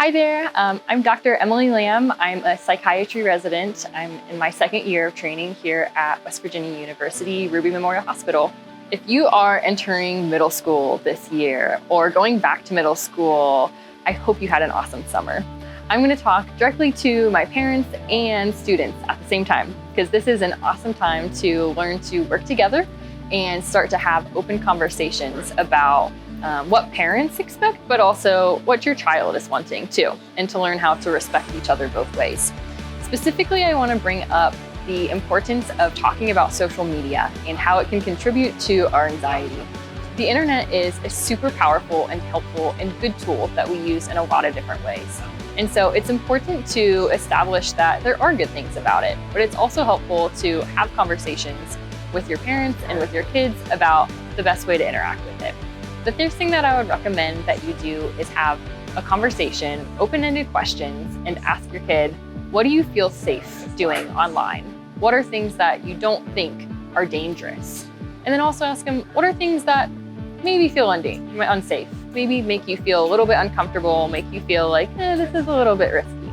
Hi there, I'm Dr. Emily Lamb. I'm a psychiatry resident. I'm in my second year of training here at West Virginia University Ruby Memorial Hospital. If you are entering middle school this year or going back to middle school, I hope you had an awesome summer. I'm going to talk directly to my parents and students at the same time, because this is an awesome time to learn to work together and start to have open conversations about what parents expect, but also what your child is wanting too, and to learn how to respect each other both ways. Specifically, I want to bring up the importance of talking about social media and how it can contribute to our anxiety. The internet is a super powerful and helpful and good tool that we use in a lot of different ways. And so it's important to establish that there are good things about it, but it's also helpful to have conversations with your parents and with your kids about the best way to interact with it. The first thing that I would recommend that you do is have a conversation, open-ended questions, and ask your kid, what do you feel safe doing online? What are things that you don't think are dangerous? And then also ask them, what are things that maybe feel unsafe, maybe make you feel a little bit uncomfortable, make you feel like, this is a little bit risky.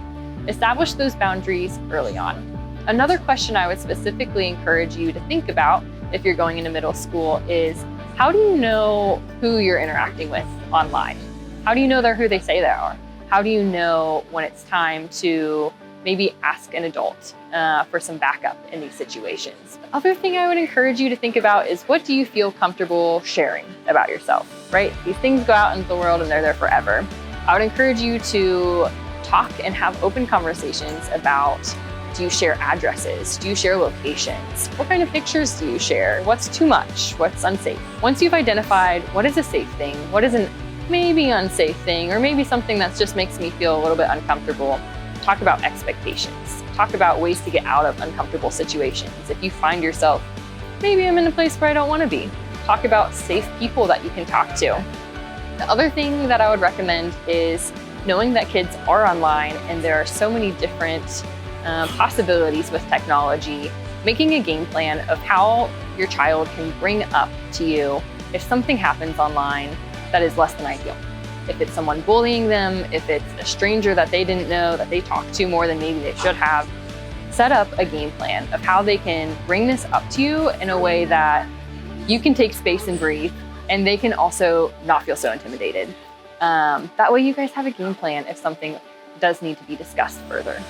Establish those boundaries early on. Another question I would specifically encourage you to think about if you're going into middle school is, how do you know who you're interacting with online? How do you know they're who they say they are? How do you know when it's time to maybe ask an adult for some backup in these situations? The other thing I would encourage you to think about is, what do you feel comfortable sharing about yourself, right? These things go out into the world and they're there forever. I would encourage you to talk and have open conversations about, do you share addresses? Do you share locations? What kind of pictures do you share? What's too much? What's unsafe? Once you've identified what is a safe thing, what is a maybe unsafe thing, or maybe something that just makes me feel a little bit uncomfortable, talk about expectations. Talk about ways to get out of uncomfortable situations. If you find yourself, maybe I'm in a place where I don't want to be, talk about safe people that you can talk to. The other thing that I would recommend is knowing that kids are online and there are so many different possibilities with technology, making a game plan of how your child can bring up to you if something happens online that is less than ideal. If it's someone bullying them, if it's a stranger that they didn't know, that they talked to more than maybe they should have, set up a game plan of how they can bring this up to you in a way that you can take space and breathe, and they can also not feel so intimidated. That way you guys have a game plan if something does need to be discussed further.